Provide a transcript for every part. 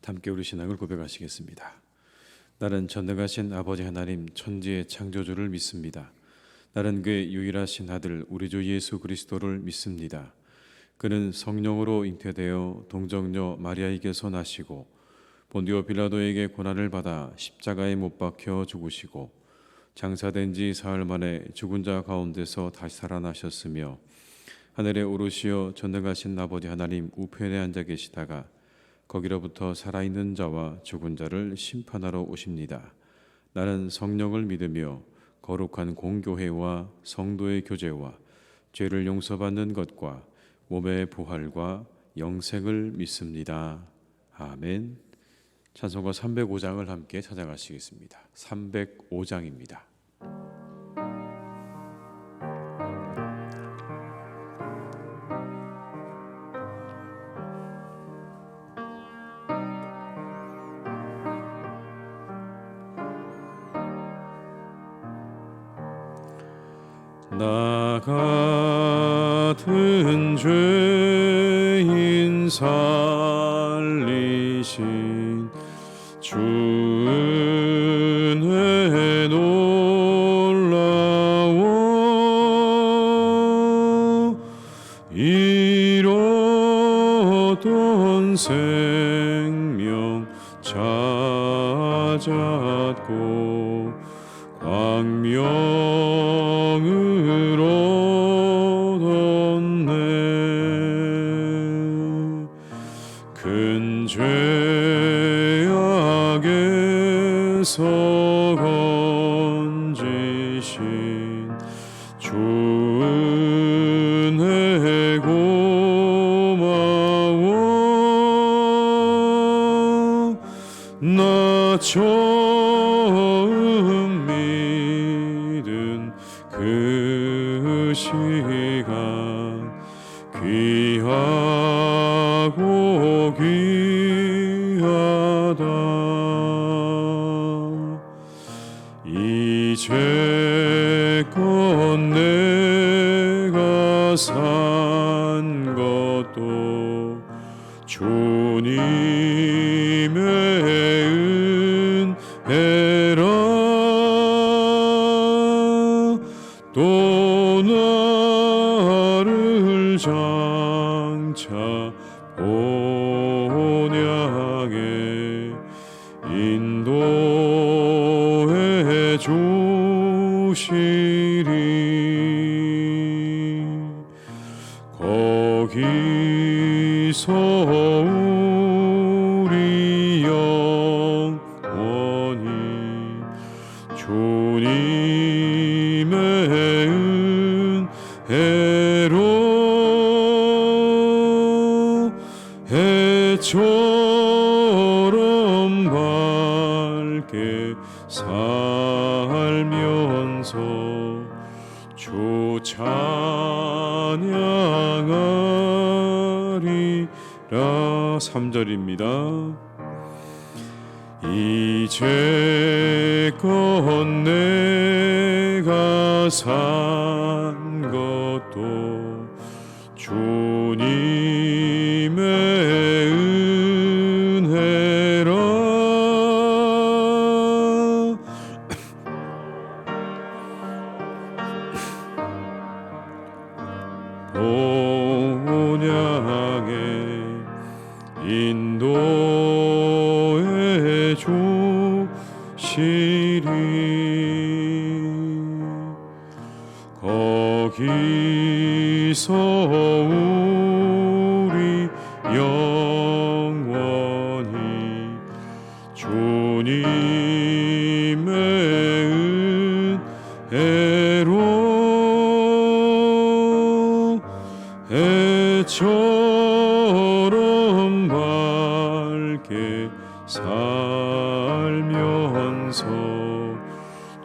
함께 우리 신앙을 고백하시겠습니다. 나는 전능하신 아버지 하나님 천지의 창조주를 믿습니다. 나는 그의 유일하신 아들 우리 주 예수 그리스도를 믿습니다. 그는 성령으로 잉태되어 동정녀 마리아에게서 나시고 본디오 빌라도에게 고난을 받아 십자가에 못 박혀 죽으시고 장사된 지 사흘 만에 죽은 자 가운데서 다시 살아나셨으며 하늘에 오르시어 전능하신 아버지 하나님 우편에 앉아 계시다가 거기로부터 살아있는 자와 죽은 자를 심판하러 오십니다. 나는 성령을 믿으며 거룩한 공교회와 성도의 교제와 죄를 용서받는 것과 몸의 부활과 영생을 믿습니다. 아멘. 찬송가 305장을 함께 찾아가시겠습니다. 305장입니다. 나 같은 죄인 살리신 주 은혜 놀라워 잃었던 생명 찾았고 광명을 얻었네. 큰 죄악에서 건지신 주 은혜 고마워. 나 처음 믿은 그 시간 귀하고 귀하다. 이제껏 내가 산 것도 주님의 은혜라. 또 나를 장차 본향에 인도해 주시리. 거기서 우리 영원히 주님의 은혜로 해처럼 밝게 살면서 주 찬양하리라. 3절입니다. 이제껏 내가 산 것도 주님의 은혜라. 본향에 인도해 주시리. 거기서 우리 영원히 주님의 은혜로 해처럼 밝게 살면서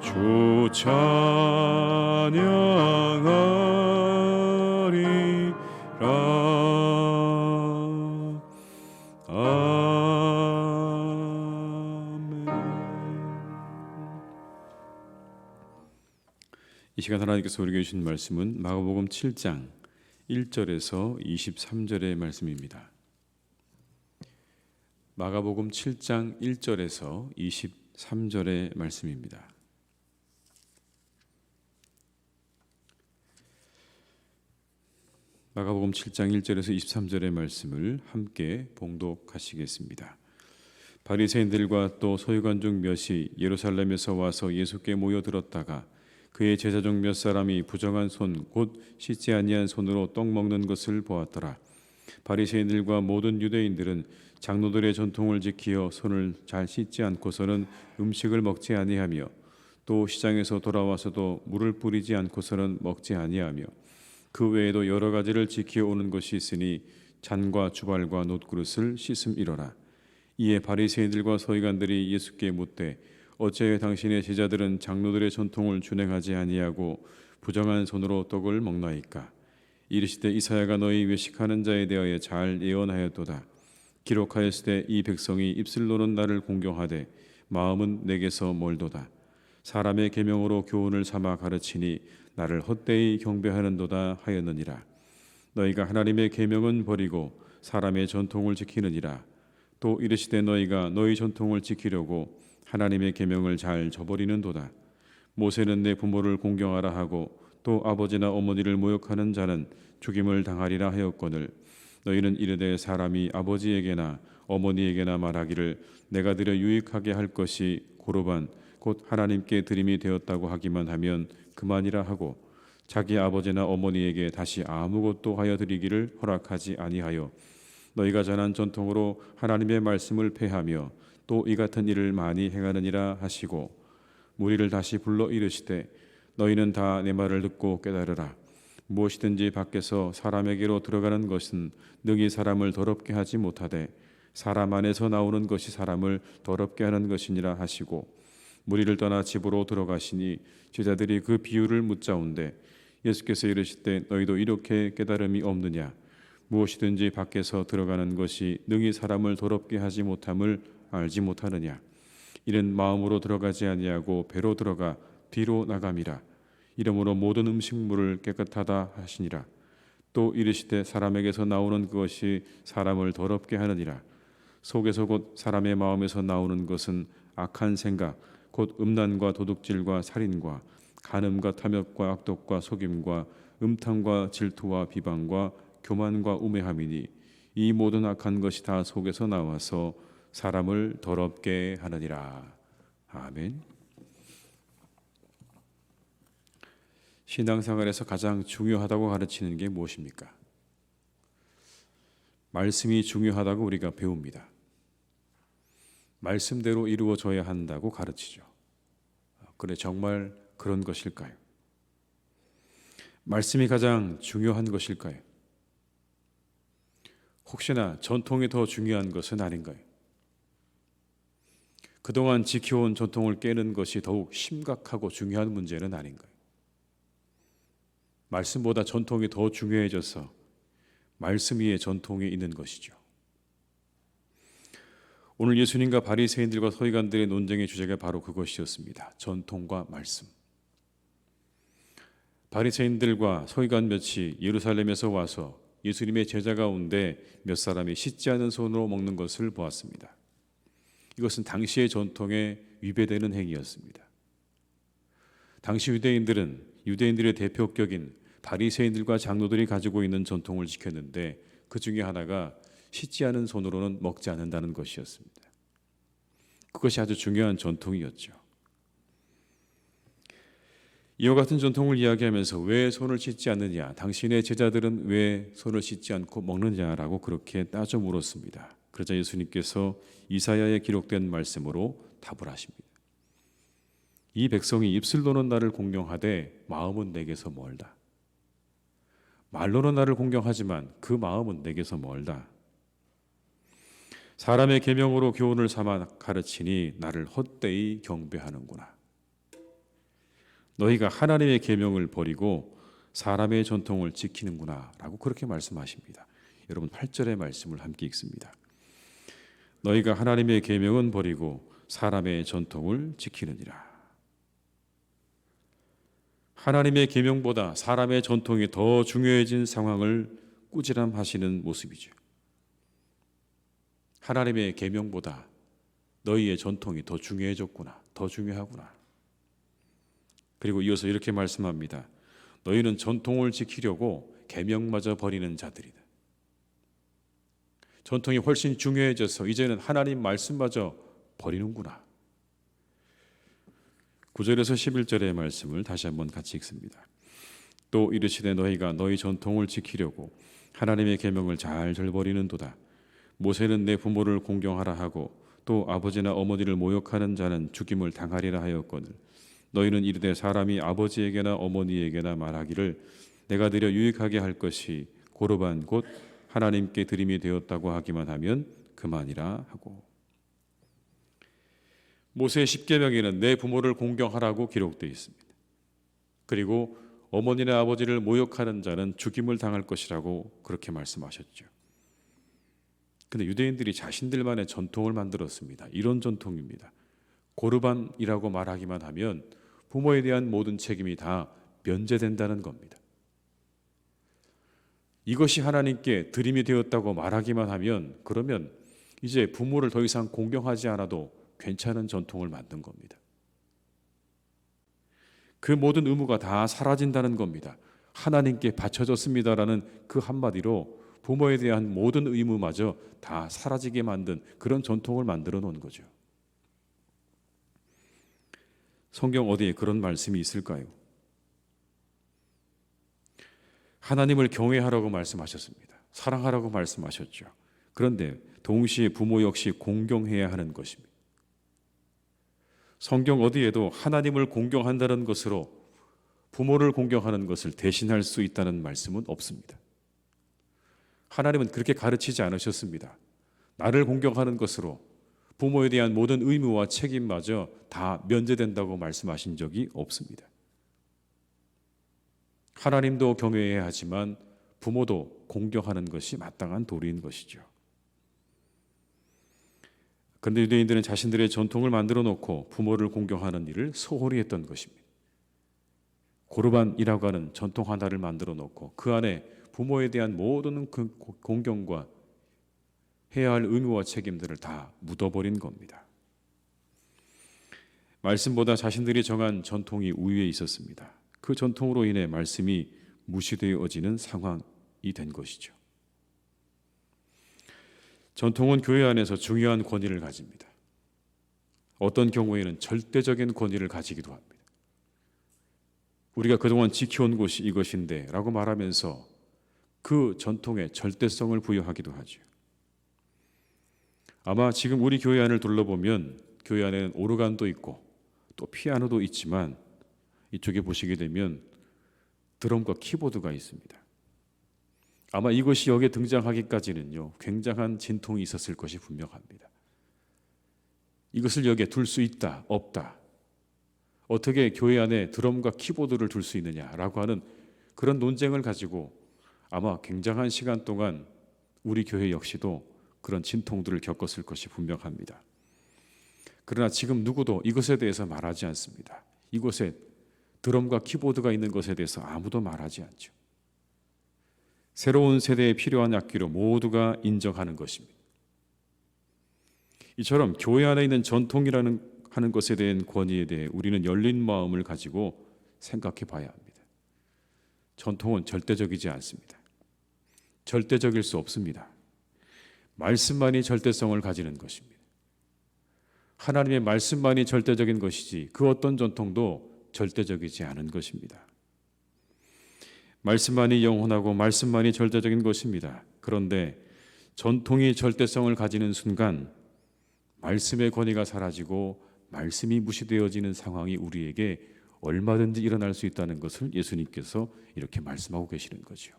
주 찬양하리라. 아멘. 이 시간 하나님께서 우리에게 주신 말씀은 마가복음 7장 1절에서 23절의 말씀입니다. 마가복음 7장 1절에서 23절의 말씀입니다. 마가복음 7장 1절에서 23절의 말씀을 함께 봉독하시겠습니다. 바리새인들과 또 서기관 중 몇이 예루살렘에서 와서 예수께 모여들었다가 그의 제자 중 몇 사람이 부정한 손 곧 씻지 아니한 손으로 떡 먹는 것을 보았더라. 바리새인들과 모든 유대인들은 장로들의 전통을 지키어 손을 잘 씻지 않고서는 음식을 먹지 아니하며 또 시장에서 돌아와서도 물을 뿌리지 않고서는 먹지 아니하며 그 외에도 여러 가지를 지켜 오는 것이 있으니 잔과 주발과 놋그릇을 씻음이로라. 이에 바리새인들과 서기관들이 예수께 묻되 어찌하여 당신의 제자들은 장로들의 전통을 준행하지 아니하고 부정한 손으로 떡을 먹나이까? 이르시되 이사야가 너희 외식하는 자에 대하여 잘 예언하였도다. 기록하였으되 이 백성이 입술로는 나를 공경하되 마음은 내게서 멀도다. 사람의 계명으로 교훈을 삼아 가르치니 나를 헛되이 경배하는도다 하였느니라. 너희가 하나님의 계명은 버리고 사람의 전통을 지키느니라. 또 이르시되 너희가 너희 전통을 지키려고 하나님의 계명을 잘 저버리는도다. 모세는 내 부모를 공경하라 하고 또 아버지나 어머니를 모욕하는 자는 죽임을 당하리라 하였거늘 너희는 이르되 사람이 아버지에게나 어머니에게나 말하기를 내가 드려 유익하게 할 것이 고르반 곧 하나님께 드림이 되었다고 하기만 하면 그만이라 하고 자기 아버지나 어머니에게 다시 아무것도 하여 드리기를 허락하지 아니하여 너희가 전한 전통으로 하나님의 말씀을 폐하며 또 이 같은 일을 많이 행하느니라 하시고 무리를 다시 불러 이르시되 너희는 다 내 말을 듣고 깨달으라. 무엇이든지 밖에서 사람에게로 들어가는 것은 능히 사람을 더럽게 하지 못하되 사람 안에서 나오는 것이 사람을 더럽게 하는 것이니라 하시고 무리를 떠나 집으로 들어가시니 제자들이 그 비유를 묻자온데 예수께서 이르시되 너희도 이렇게 깨달음이 없느냐? 무엇이든지 밖에서 들어가는 것이 능히 사람을 더럽게 하지 못함을 알지 못하느냐? 이는 마음으로 들어가지 아니하고 배로 들어가 뒤로 나감이라. 이러므로 모든 음식물을 깨끗하다 하시니라. 또 이르시되 사람에게서 나오는 그것이 사람을 더럽게 하느니라. 속에서 곧 사람의 마음에서 나오는 것은 악한 생각 곧 음란과 도둑질과 살인과 간음과 탐욕과 악독과 속임과 음탕과 질투와 비방과 교만과 우매함이니 이 모든 악한 것이 다 속에서 나와서 사람을 더럽게 하느니라. 아멘. 신앙생활에서 가장 중요하다고 가르치는 게 무엇입니까? 말씀이 중요하다고 우리가 배웁니다. 말씀대로 이루어져야 한다고 가르치죠. 그래 정말 그런 것일까요? 말씀이 가장 중요한 것일까요? 혹시나 전통이 더 중요한 것은 아닌가요? 그동안 지켜온 전통을 깨는 것이 더욱 심각하고 중요한 문제는 아닌가요? 말씀보다 전통이 더 중요해져서 말씀 위에 전통이 있는 것이죠. 오늘 예수님과 바리새인들과 서기관들의 논쟁의 주제가 바로 그것이었습니다. 전통과 말씀. 바리새인들과 서기관 몇이 예루살렘에서 와서 예수님의 제자 가운데 몇 사람이 씻지 않은 손으로 먹는 것을 보았습니다. 이것은 당시의 전통에 위배되는 행위였습니다. 당시 유대인들은 유대인들의 대표격인 바리새인들과 장로들이 가지고 있는 전통을 지켰는데 그 중에 하나가 씻지 않은 손으로는 먹지 않는다는 것이었습니다. 그것이 아주 중요한 전통이었죠. 이와 같은 전통을 이야기하면서 왜 손을 씻지 않느냐, 당신의 제자들은 왜 손을 씻지 않고 먹느냐라고 그렇게 따져 물었습니다. 그러자 예수님께서 이사야에 기록된 말씀으로 답을 하십니다. 이 백성이 입술로는 나를 공경하되 마음은 내게서 멀다. 말로는 나를 공경하지만 그 마음은 내게서 멀다. 사람의 계명으로 교훈을 삼아 가르치니 나를 헛되이 경배하는구나. 너희가 하나님의 계명을 버리고 사람의 전통을 지키는구나 라고 그렇게 말씀하십니다. 여러분 8절의 말씀을 함께 읽습니다. 너희가 하나님의 계명은 버리고 사람의 전통을 지키느니라. 하나님의 계명보다 사람의 전통이 더 중요해진 상황을 꾸지람하시는 모습이죠. 하나님의 계명보다 너희의 전통이 더 중요해졌구나, 더 중요하구나. 그리고 이어서 이렇게 말씀합니다. 너희는 전통을 지키려고 계명마저 버리는 자들이다. 전통이 훨씬 중요해져서 이제는 하나님 말씀마저 버리는구나. 9절에서 11절의 말씀을 다시 한번 같이 읽습니다. 또 이르시되 너희가 너희 전통을 지키려고 하나님의 계명을 잘 저버리는도다. 모세는 내 부모를 공경하라 하고 또 아버지나 어머니를 모욕하는 자는 죽임을 당하리라 하였거늘 너희는 이르되 사람이 아버지에게나 어머니에게나 말하기를 내가 드려 유익하게 할 것이 고르반 곧 하나님께 드림이 되었다고 하기만 하면 그만이라 하고. 모세의 10계명에는 내 부모를 공경하라고 기록되어 있습니다. 그리고 어머니나 아버지를 모욕하는 자는 죽임을 당할 것이라고 그렇게 말씀하셨죠. 근데 유대인들이 자신들만의 전통을 만들었습니다. 이런 전통입니다. 고르반이라고 말하기만 하면 부모에 대한 모든 책임이 다 면제된다는 겁니다. 이것이 하나님께 드림이 되었다고 말하기만 하면 그러면 이제 부모를 더 이상 공경하지 않아도 괜찮은 전통을 만든 겁니다. 그 모든 의무가 다 사라진다는 겁니다. 하나님께 바쳐졌습니다라는 그 한마디로 부모에 대한 모든 의무마저 다 사라지게 만든 그런 전통을 만들어 놓은 거죠. 성경 어디에 그런 말씀이 있을까요? 하나님을 경외하라고 말씀하셨습니다. 사랑하라고 말씀하셨죠. 그런데 동시에 부모 역시 공경해야 하는 것입니다. 성경 어디에도 하나님을 공경한다는 것으로 부모를 공경하는 것을 대신할 수 있다는 말씀은 없습니다. 하나님은 그렇게 가르치지 않으셨습니다. 나를 공경하는 것으로 부모에 대한 모든 의무와 책임마저 다 면제된다고 말씀하신 적이 없습니다. 하나님도 경외해야 하지만 부모도 공경하는 것이 마땅한 도리인 것이죠. 그런데 유대인들은 자신들의 전통을 만들어 놓고 부모를 공경하는 일을 소홀히 했던 것입니다. 고르반이라고 하는 전통 하나를 만들어 놓고 그 안에 부모에 대한 모든 그 공경과 해야 할 의무와 책임들을 다 묻어버린 겁니다. 말씀보다 자신들이 정한 전통이 우위에 있었습니다. 그 전통으로 인해 말씀이 무시되어지는 상황이 된 것이죠. 전통은 교회 안에서 중요한 권위를 가집니다. 어떤 경우에는 절대적인 권위를 가지기도 합니다. 우리가 그동안 지켜온 것이 이것인데 라고 말하면서 그 전통에 절대성을 부여하기도 하죠. 아마 지금 우리 교회 안을 둘러보면 교회 안에는 오르간도 있고 또 피아노도 있지만 이쪽에 보시게 되면 드럼과 키보드가 있습니다. 아마 이것이 여기에 등장하기까지는요 굉장한 진통이 있었을 것이 분명합니다. 이것을 여기에 둘 수 있다 없다, 어떻게 교회 안에 드럼과 키보드를 둘 수 있느냐라고 하는 그런 논쟁을 가지고 아마 굉장한 시간 동안 우리 교회 역시도 그런 진통들을 겪었을 것이 분명합니다. 그러나 지금 누구도 이것에 대해서 말하지 않습니다. 이곳에 드럼과 키보드가 있는 것에 대해서 아무도 말하지 않죠. 새로운 세대에 필요한 악기로 모두가 인정하는 것입니다. 이처럼 교회 안에 있는 전통이라는 하는 것에 대한 권위에 대해 우리는 열린 마음을 가지고 생각해 봐야 합니다. 전통은 절대적이지 않습니다. 절대적일 수 없습니다. 말씀만이 절대성을 가지는 것입니다. 하나님의 말씀만이 절대적인 것이지 그 어떤 전통도 절대적이지 않은 것입니다. 말씀만이 영원하고 말씀만이 절대적인 것입니다. 그런데 전통이 절대성을 가지는 순간 말씀의 권위가 사라지고 말씀이 무시되어지는 상황이 우리에게 얼마든지 일어날 수 있다는 것을 예수님께서 이렇게 말씀하고 계시는 거죠.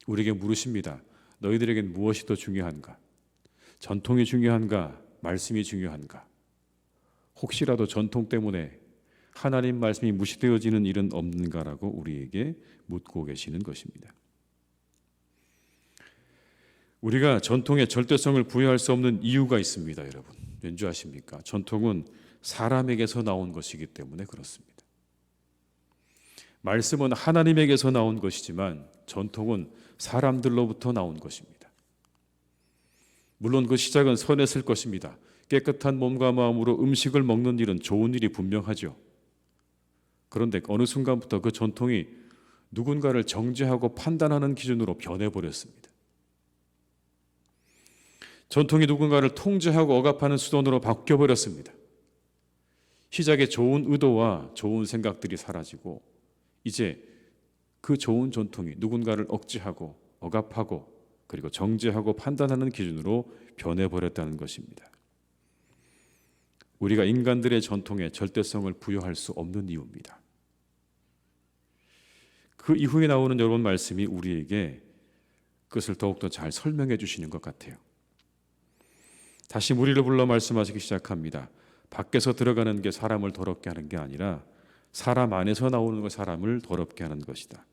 우리에게 물으십니다. 너희들에겐 무엇이 더 중요한가? 전통이 중요한가? 말씀이 중요한가? 혹시라도 전통 때문에 하나님 말씀이 무시되어지는 일은 없는가라고 우리에게 묻고 계시는 것입니다. 우리가 전통에 절대성을 부여할 수 없는 이유가 있습니다, 여러분. 왠지 아십니까? 전통은 사람에게서 나온 것이기 때문에 그렇습니다. 말씀은 하나님에게서 나온 것이지만 전통은 사람들로부터 나온 것입니다. 물론 그 시작은 선했을 것입니다. 깨끗한 몸과 마음으로 음식을 먹는 일은 좋은 일이 분명하죠. 그런데 어느 순간부터 그 전통이 누군가를 정죄하고 판단하는 기준으로 변해버렸습니다. 전통이 누군가를 통제하고 억압하는 수단으로 바뀌어버렸습니다. 시작에 좋은 의도와 좋은 생각들이 사라지고 이제 그 좋은 전통이 누군가를 억제하고 억압하고 그리고 정죄하고 판단하는 기준으로 변해버렸다는 것입니다. 우리가 인간들의 전통에 절대성을 부여할 수 없는 이유입니다. 그 이후에 나오는 여러분 말씀이 우리에게 그것을 더욱더 잘 설명해 주시는 것 같아요. 다시 무리를 불러 말씀하시기 시작합니다. 밖에서 들어가는 게 사람을 더럽게 하는 게 아니라 사람 안에서 나오는 것 사람을 더럽게 하는 것이다.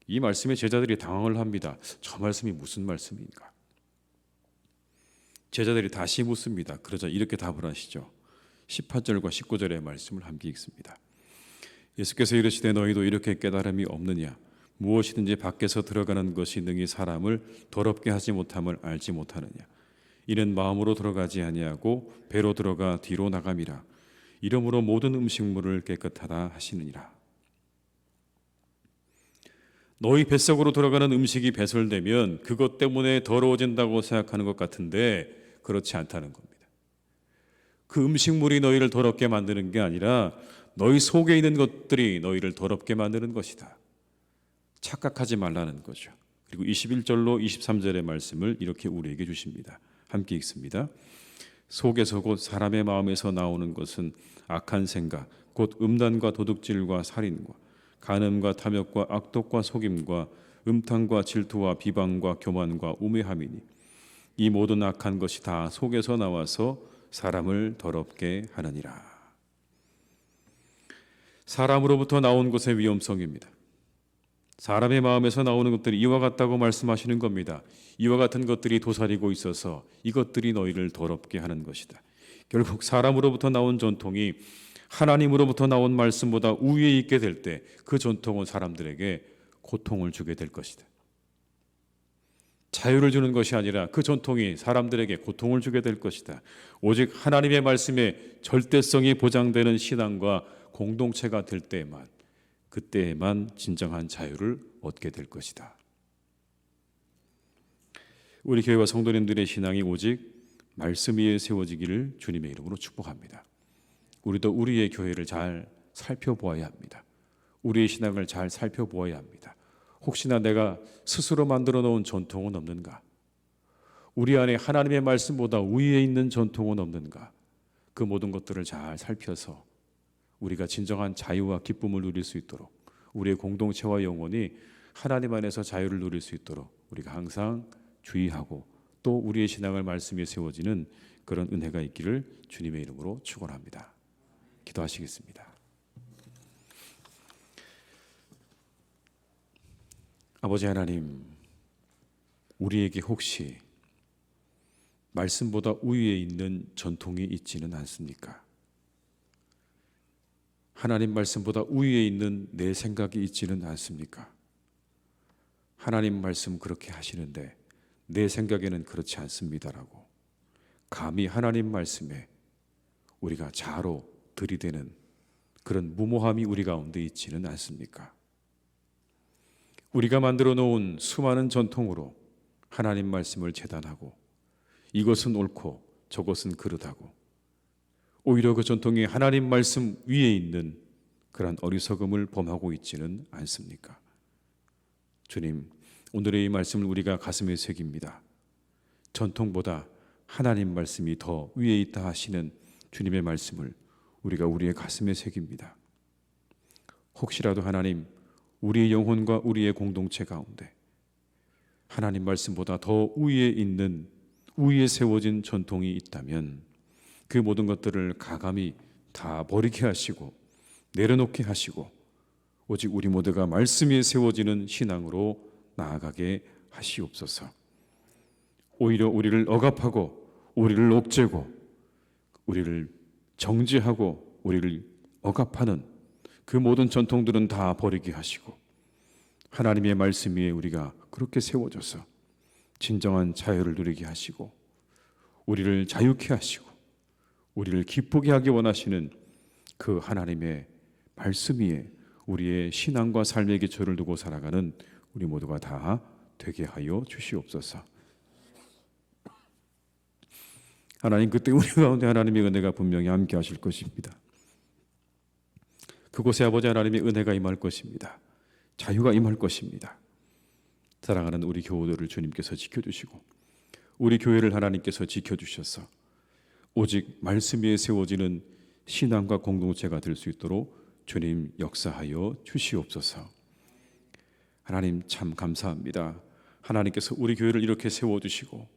이 말씀에 제자들이 당황을 합니다. 저 말씀이 무슨 말씀인가? 제자들이 다시 묻습니다. 그러자 이렇게 답을 하시죠. 18절과 19절의 말씀을 함께 읽습니다. 예수께서 이르시되 너희도 이렇게 깨달음이 없느냐? 무엇이든지 밖에서 들어가는 것이 능히 사람을 더럽게 하지 못함을 알지 못하느냐? 이는 마음으로 들어가지 아니하고 배로 들어가 뒤로 나감이라. 이러므로 모든 음식물을 깨끗하다 하시느니라. 너희 뱃속으로 들어가는 음식이 배설되면 그것 때문에 더러워진다고 생각하는 것 같은데 그렇지 않다는 겁니다. 그 음식물이 너희를 더럽게 만드는 게 아니라 너희 속에 있는 것들이 너희를 더럽게 만드는 것이다. 착각하지 말라는 거죠. 그리고 21절로 23절의 말씀을 이렇게 우리에게 주십니다. 함께 읽습니다. 속에서 곧 사람의 마음에서 나오는 것은 악한 생각, 곧 음란과 도둑질과 살인과 간음과 탐욕과 악독과 속임과 음탕과 질투와 비방과 교만과 우매함이니 이 모든 악한 것이 다 속에서 나와서 사람을 더럽게 하느니라. 사람으로부터 나온 것의 위험성입니다. 사람의 마음에서 나오는 것들이 이와 같다고 말씀하시는 겁니다. 이와 같은 것들이 도사리고 있어서 이것들이 너희를 더럽게 하는 것이다. 결국 사람으로부터 나온 전통이 하나님으로부터 나온 말씀보다 우위에 있게 될 때 그 전통은 사람들에게 고통을 주게 될 것이다. 자유를 주는 것이 아니라 그 전통이 사람들에게 고통을 주게 될 것이다. 오직 하나님의 말씀의 절대성이 보장되는 신앙과 공동체가 될 때에만 그때에만 진정한 자유를 얻게 될 것이다. 우리 교회와 성도님들의 신앙이 오직 말씀 위에 세워지기를 주님의 이름으로 축복합니다. 우리도 우리의 교회를 잘 살펴보아야 합니다. 우리의 신앙을 잘 살펴보아야 합니다. 혹시나 내가 스스로 만들어 놓은 전통은 없는가? 우리 안에 하나님의 말씀보다 위에 있는 전통은 없는가? 그 모든 것들을 잘 살펴서 우리가 진정한 자유와 기쁨을 누릴 수 있도록 우리의 공동체와 영혼이 하나님 안에서 자유를 누릴 수 있도록 우리가 항상 주의하고 또 우리의 신앙을 말씀 위에 세워지는 그런 은혜가 있기를 주님의 이름으로 축원합니다. 기도하시겠습니다. 아버지 하나님, 우리에게 혹시 말씀보다 우위에 있는 전통이 있지는 않습니까? 하나님 말씀보다 우위에 있는 내 생각이 있지는 않습니까? 하나님 말씀 그렇게 하시는데 내 생각에는 그렇지 않습니다라고 감히 하나님 말씀에 우리가 자로 들이대는 그런 무모함이 우리 가운데 있지는 않습니까? 우리가 만들어 놓은 수많은 전통으로 하나님 말씀을 재단하고 이것은 옳고 저것은 그르다고 오히려 그 전통이 하나님 말씀 위에 있는 그런 어리석음을 범하고 있지는 않습니까? 주님, 오늘의 이 말씀을 우리가 가슴에 새깁니다. 전통보다 하나님 말씀이 더 위에 있다 하시는 주님의 말씀을 우리가 우리의 가슴에 새깁니다. 혹시라도 하나님, 우리의 영혼과 우리의 공동체 가운데 하나님 말씀보다 더 위에 있는 위에 세워진 전통이 있다면 그 모든 것들을 가감히 다 버리게 하시고 내려놓게 하시고 오직 우리 모두가 말씀 위에 세워지는 신앙으로 나아가게 하시옵소서. 오히려 우리를 억압하고 우리를 옥죄고 우리를 정죄하고 우리를 억압하는 그 모든 전통들은 다 버리게 하시고 하나님의 말씀 위에 우리가 그렇게 세워져서 진정한 자유를 누리게 하시고 우리를 자유케 하시고 우리를 기쁘게 하기 원하시는 그 하나님의 말씀 위에 우리의 신앙과 삶의 기초를 두고 살아가는 우리 모두가 다 되게 하여 주시옵소서. 하나님, 그때 우리 가운데 하나님의 은혜가 분명히 함께 하실 것입니다. 그곳에 아버지 하나님의 은혜가 임할 것입니다. 자유가 임할 것입니다. 사랑하는 우리 교우들을 주님께서 지켜주시고 우리 교회를 하나님께서 지켜주셔서 오직 말씀 위에 세워지는 신앙과 공동체가 될 수 있도록 주님 역사하여 주시옵소서. 하나님 참 감사합니다. 하나님께서 우리 교회를 이렇게 세워주시고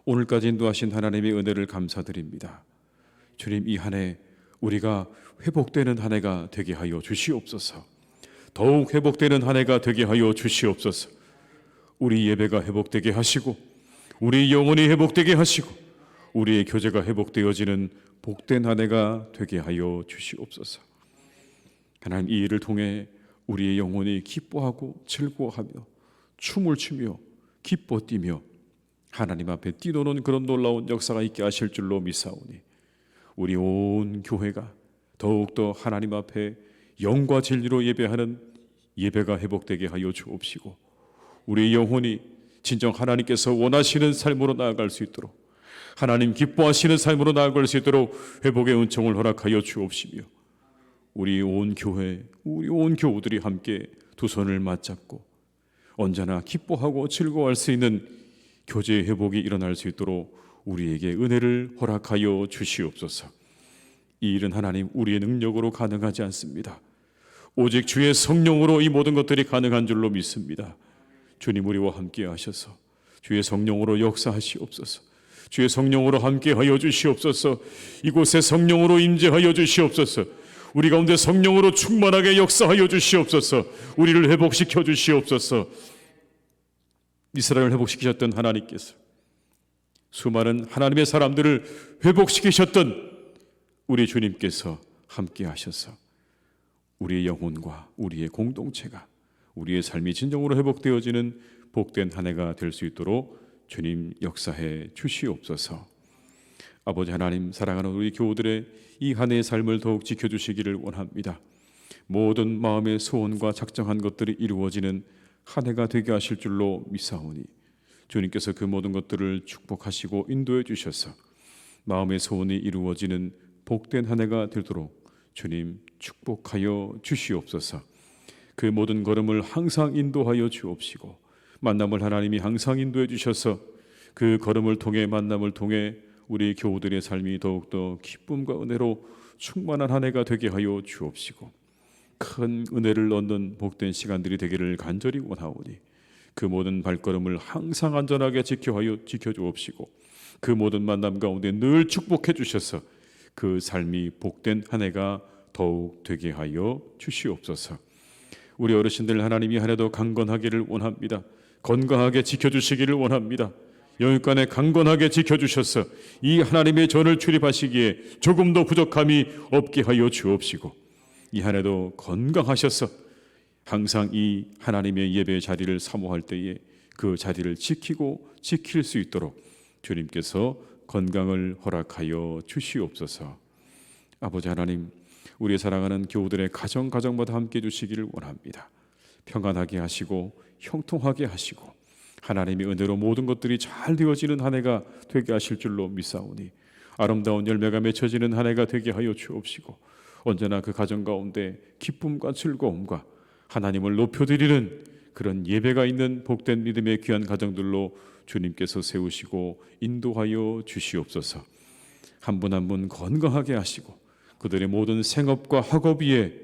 오늘까지 인도하신 하나님의 은혜를 감사드립니다. 주님, 이 한 해 우리가 회복되는 한 해가 되게 하여 주시옵소서. 더욱 회복되는 한 해가 되게 하여 주시옵소서. 우리 예배가 회복되게 하시고 우리 영혼이 회복되게 하시고 우리의 교제가 회복되어지는 복된 한 해가 되게 하여 주시옵소서. 하나님, 이 일을 통해 우리의 영혼이 기뻐하고 즐거워하며 춤을 추며 기뻐 뛰며 하나님 앞에 뛰노는 그런 놀라운 역사가 있게 하실 줄로 믿사오니 우리 온 교회가 더욱더 하나님 앞에 영과 진리로 예배하는 예배가 회복되게 하여 주옵시고 우리의 영혼이 진정 하나님께서 원하시는 삶으로 나아갈 수 있도록 하나님 기뻐하시는 삶으로 나아갈 수 있도록 회복의 은총을 허락하여 주옵시며 우리 온 교회, 우리 온 교우들이 함께 두 손을 맞잡고 언제나 기뻐하고 즐거워할 수 있는 교제의 회복이 일어날 수 있도록 우리에게 은혜를 허락하여 주시옵소서. 이 일은 하나님 우리의 능력으로 가능하지 않습니다. 오직 주의 성령으로 이 모든 것들이 가능한 줄로 믿습니다. 주님, 우리와 함께 하셔서 주의 성령으로 역사하시옵소서. 주의 성령으로 함께 하여 주시옵소서. 이곳에 성령으로 임재하여 주시옵소서. 우리 가운데 성령으로 충만하게 역사하여 주시옵소서. 우리를 회복시켜 주시옵소서. 이스라엘을 회복시키셨던 하나님께서 수많은 하나님의 사람들을 회복시키셨던 우리 주님께서 함께 하셔서 우리의 영혼과 우리의 공동체가 우리의 삶이 진정으로 회복되어지는 복된 한 해가 될 수 있도록 주님 역사해 주시옵소서. 아버지 하나님, 사랑하는 우리 교우들의 이 한 해의 삶을 더욱 지켜주시기를 원합니다. 모든 마음의 소원과 작정한 것들이 이루어지는 한 해가 되게 하실 줄로 믿사오니 주님께서 그 모든 것들을 축복하시고 인도해 주셔서 마음의 소원이 이루어지는 복된 한 해가 되도록 주님 축복하여 주시옵소서. 그 모든 걸음을 항상 인도하여 주옵시고 만남을 하나님이 항상 인도해 주셔서 그 걸음을 통해 만남을 통해 우리 교우들의 삶이 더욱더 기쁨과 은혜로 충만한 한 해가 되게 하여 주옵시고 큰 은혜를 얻는 복된 시간들이 되기를 간절히 원하오니 그 모든 발걸음을 항상 안전하게 지켜주옵시고 그 모든 만남 가운데 늘 축복해 주셔서 그 삶이 복된 한 해가 더욱 되게 하여 주시옵소서. 우리 어르신들 하나님이 한 해도 강건하기를 원합니다. 건강하게 지켜주시기를 원합니다. 영육간에 강건하게 지켜주셔서 이 하나님의 전을 출입하시기에 조금도 부족함이 없게 하여 주옵시고 이 한 해도 건강하셔서 항상 이 하나님의 예배의 자리를 사모할 때에 그 자리를 지키고 지킬 수 있도록 주님께서 건강을 허락하여 주시옵소서. 아버지 하나님, 우리 사랑하는 교우들의 가정마다 함께 해주시기를 원합니다. 평안하게 하시고 형통하게 하시고 하나님의 은혜로 모든 것들이 잘 되어지는 한 해가 되게 하실 줄로 믿사오니 아름다운 열매가 맺혀지는 한 해가 되게 하여 주옵시고 언제나 그 가정 가운데 기쁨과 즐거움과 하나님을 높여드리는 그런 예배가 있는 복된 믿음의 귀한 가정들로 주님께서 세우시고 인도하여 주시옵소서. 한 분 한 분 건강하게 하시고 그들의 모든 생업과 학업 위에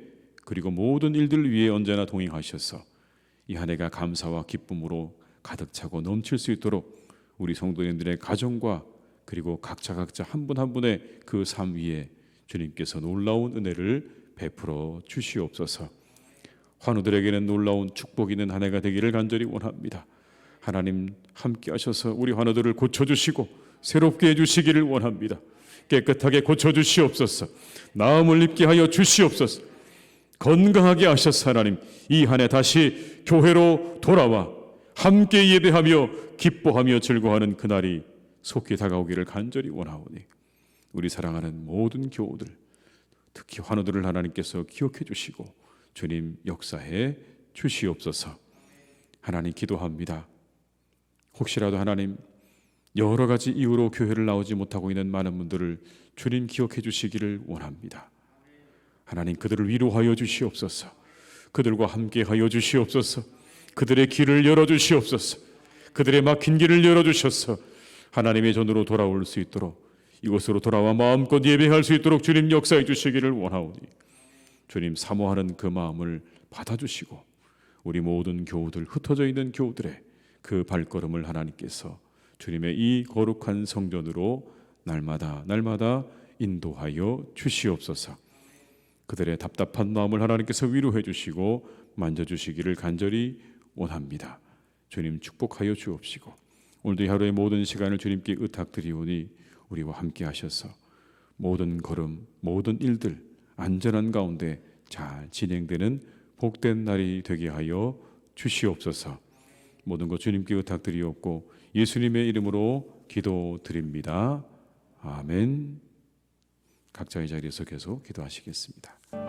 그리고 모든 일들 위에 언제나 동행하셔서 이 한 해가 감사와 기쁨으로 가득 차고 넘칠 수 있도록 우리 성도님들의 가정과 그리고 각자 한 분 한 분의 그 삶 위에 주님께서 놀라운 은혜를 베풀어 주시옵소서. 환우들에게는 놀라운 축복 있는 한 해가 되기를 간절히 원합니다. 하나님 함께 하셔서 우리 환우들을 고쳐주시고 새롭게 해주시기를 원합니다. 깨끗하게 고쳐주시옵소서. 나음을 입게 하여 주시옵소서. 건강하게 하셔서 하나님 이 한 해 다시 교회로 돌아와 함께 예배하며 기뻐하며 즐거워하는 그날이 속히 다가오기를 간절히 원하오니 우리 사랑하는 모든 교우들, 특히 환우들을 하나님께서 기억해 주시고 주님 역사해 주시옵소서. 하나님 기도합니다. 혹시라도 하나님 여러 가지 이유로 교회를 나오지 못하고 있는 많은 분들을 주님 기억해 주시기를 원합니다. 하나님 그들을 위로하여 주시옵소서. 그들과 함께 하여 주시옵소서. 그들의 길을 열어주시옵소서. 그들의 막힌 길을 열어주셔서 하나님의 전으로 돌아올 수 있도록, 이곳으로 돌아와 마음껏 예배할 수 있도록 주님 역사해 주시기를 원하오니 주님 사모하는 그 마음을 받아주시고 우리 모든 교우들, 흩어져 있는 교우들의 그 발걸음을 하나님께서 주님의 이 거룩한 성전으로 날마다 인도하여 주시옵소서. 그들의 답답한 마음을 하나님께서 위로해 주시고 만져주시기를 간절히 원합니다. 주님 축복하여 주옵시고 오늘도 하루의 모든 시간을 주님께 의탁드리오니 우리와 함께 하셔서 모든 걸음, 모든 일들 안전한 가운데 잘 진행되는 복된 날이 되게 하여 주시옵소서. 모든 것 주님께 의탁드리옵고 예수님의 이름으로 기도드립니다. 아멘. 각자의 자리에서 계속 기도하시겠습니다.